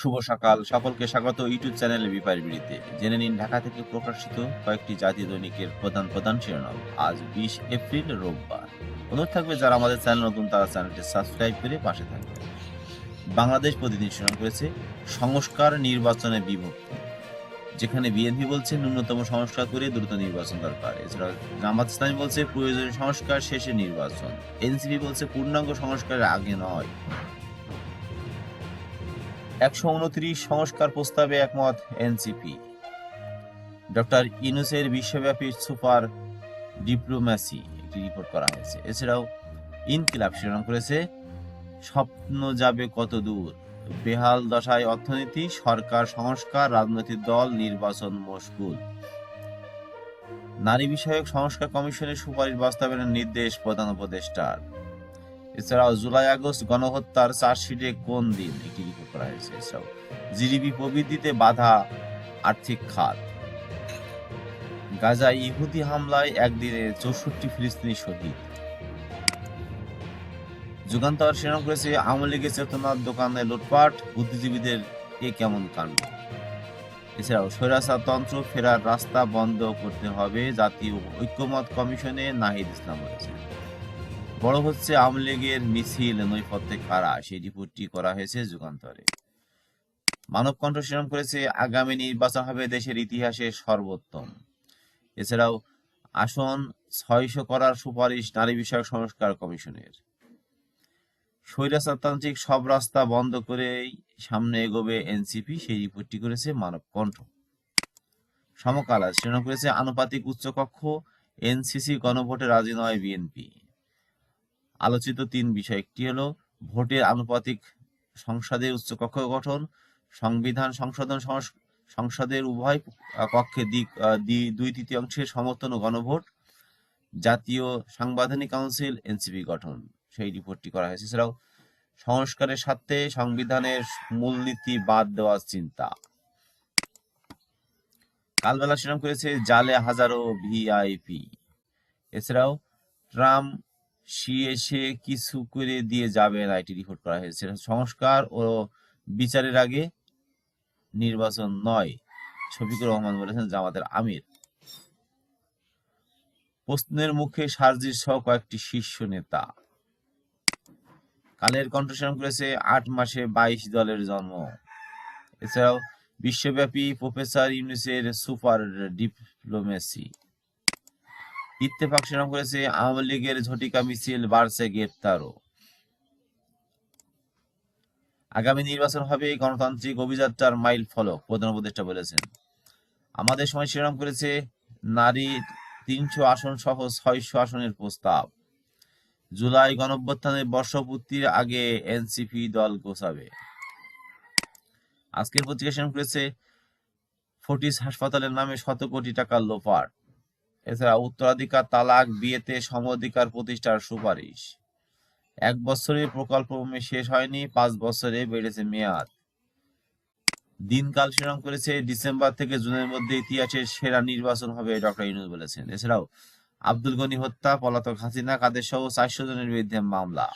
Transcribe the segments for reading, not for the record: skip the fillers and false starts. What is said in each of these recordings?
শুভ সকাল, সকলকে স্বাগত ইউটিউব চ্যানেলে বিপারবিড়িতে। জেনে নিন ঢাকা থেকে প্রকাশিত কয়েকটি জাতীয় দৈনিকের প্রধান শিরোনাম। আজ 20 এপ্রিল রোববার। অনুরোধ থাকবে যারা আমাদের চ্যানেল নতুন তারা চ্যানেলটি সাবস্ক্রাইব করে পাশে থাকবে। বাংলাদেশ প্রতিদিন শিরোনাম করেছে সংস্কার নির্বাচনে বিভক্তি, যেখানে বিএনপি বলছে ন্যূনতম সংস্কার করে দ্রুত নির্বাচন দরকার। এছাড়া জামাত ইসলামী বলছে প্রয়োজনীয় সংস্কার শেষে নির্বাচন। এনসিপি বলছে পূর্ণাঙ্গ সংস্কারের আগে নয়। 129 সংস্কার প্রস্তাবে একমত এনসিপি। ডক্টর ইউনূসের বিশ্বব্যাপী সুপার ডিপ্লোম্যাসি একটি রিপোর্ট করা হয়েছে। এছাড়াও ইনকিলাব শিরোনাম করেছে স্বপ্ন যাবে কত দূর, বেহাল দশায় অর্থনীতি, সরকার সংস্কার, রাজনৈতিক দল, নির্বাচন মশগুল। নারী বিষয়ক সংস্কার কমিশনের সুপারিশ বাস্তবায়নের নির্দেশ প্রধান উপদেষ্টার। এছাড়াও জুলাই আগস্ট গণহত্যার চার্জশিটে কোন দিন একটি রিপোর্ট করা হয়েছে। এছাড়াও জিডিপি প্রবৃদ্ধিতে বাধা আর্থিক খাত। গাজায় ইহুদি হামলায় একদিনে 64 ফিলিস্তিনি শহীদ। যুগান্তর শিরোনাম করেছে আওয়ামী লীগের চেতনার দোকানে লুটপাট, বুদ্ধিজীবীদের এ কেমন কাণ্ড। এছাড়াও স্বৈরাচারতন্ত্র ফেরার রাস্তা বন্ধ করতে হবে, জাতীয় ঐক্যমত কমিশনে নাহিদ ইসলাম বলেছেন। বড় হচ্ছে আওয়ামী লীগের মিছিল, নৈপথ্যে কারা, সেই রিপোর্টটি করা হয়েছে যুগান্তরে। মানব কণ্ঠ শিরোনাম করেছে আগামী নির্বাচন হবে দেশের ইতিহাসে সর্বোত্তম। এছাড়াও আসন 600 করার সুপারিশ নারী বিষয়ক সংস্কার কমিশনের। স্বৈরাচারতান্ত্রিক সব রাস্তা বন্ধ করেই সামনে এগোবে এনসিপি, সেই রিপোর্টটি করেছে মানব কণ্ঠ। সমকাল শিরোনাম করেছে আনুপাতিক উচ্চকক্ষ, এনসিসি গণভোটে রাজি নয় বিএনপি। আলোচিত 3 বিষয়, একটি হলো ভোটের আনুপাতিক, সংসদের উচ্চকক্ষ গঠন, সংবিধান সংশোধন, সংসদের উভয় কক্ষে 2/3 সমর্থন ও গণভোট, জাতীয় সাংবিধানিক কাউন্সিল এনসিপি গঠন, সেই রিপোর্টটি করা হয়েছে। এছাড়াও সংস্কারের স্বার্থে সংবিধানের মূলনীতি বাদ দেওয়ার চিন্তা। কালবেলা শিরোনাম করেছে জালে হাজারো ভিআইপি। এছাড়াও ট্রাম্প এসে কিছু করে দিয়ে যাবে না, এটি রিপোর্ট করা হয়েছে। সংস্কার ও বিচারের আগে নির্বাচন নয়, শফিকুর রহমান বলেছেন জামাতের আমির। প্রশ্নের মুখে সার্জিস সহ কয়েকটি শীর্ষ নেতা। কালের কণ্ঠ শিরোনাম করেছে 8 মাসে 22 দলের জন্ম। এছাড়াও বিশ্বব্যাপী প্রফেসর ইউনূসের সুপার ডিপ্লোম্যাসি। ইত্তেফাক শিরোনাম করেছে আওয়ামী লীগের ঝটিকা মিছিল, বাড়ছে গ্রেপ্তারও। আগামী নির্বাচন হবে গণতান্ত্রিক অভিযাত্রার মাইল ফলক, প্রধান উপদেষ্টা বলেছেন। আমাদের সময় শিরোনাম করেছে নারী 300 আসন সহ 600 আসনের প্রস্তাব। জুলাই গণঅভ্যুত্থানের বর্ষপূর্তির আগে এনসিপি দল গোছাবে। আজকের পত্রিকা শিরোনাম করেছে ফোর্টিস হাসপাতালের নামে 100 কোটি টাকার লোপাট। এছাড়া উত্তরাধিকার, তালাক, বিয়েতে সম অধিকার প্রতিষ্ঠার সুপারিশ। 1 বছরের প্রকল্প শেষ হয়নি, 5 বছরে বেড়েছে মেয়াদ। দিনকাল শিরোনাম করেছে ডিসেম্বর থেকে জুনের মধ্যে ইতিহাসের সেরা নির্বাচন হবে, ডক্টর ইউনূস বলেছেন। এছাড়াও আব্দুল গনি হত্যা, পলাতক হাসিনা, কাদের সহ 400 জনের বিরুদ্ধে মামলা।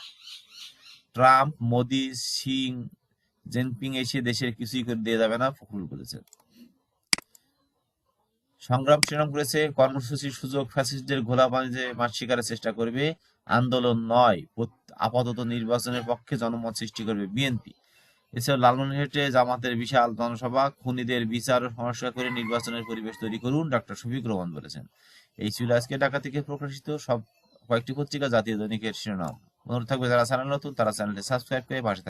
ট্রাম্প, মোদি, শি জিনপিং এসে দেশের কিছুই করে দিয়ে যাবে না, ফখরুল বলেছেন। সংগ্রাম শিরোনাম করেছে কর্মসূচির সুযোগ ফ্যাসিস্টদের ঘোলা পানিতে মাছ শিকারের চেষ্টা করবে, আন্দোলন নয়, আপাতত নির্বাচনের পক্ষে জনমত সৃষ্টি করবে বিএনপি। এছাড়াও লালমনিরহাটে জামাতের বিশাল জনসভা, খুনিদের বিচার ও সংস্কার করে নির্বাচনের পরিবেশ তৈরি করুন, ডক্টর শফিকুর রহমান বলেছেন। এই ছিল আজকে ঢাকা থেকে প্রকাশিত সব কয়েকটি পত্রিকা জাতীয় দৈনিকের শিরোনাম। অনুরোধ থাকবে যারা চ্যানেল নতুন তারা চ্যানেলটি সাবস্ক্রাইব করে পাশে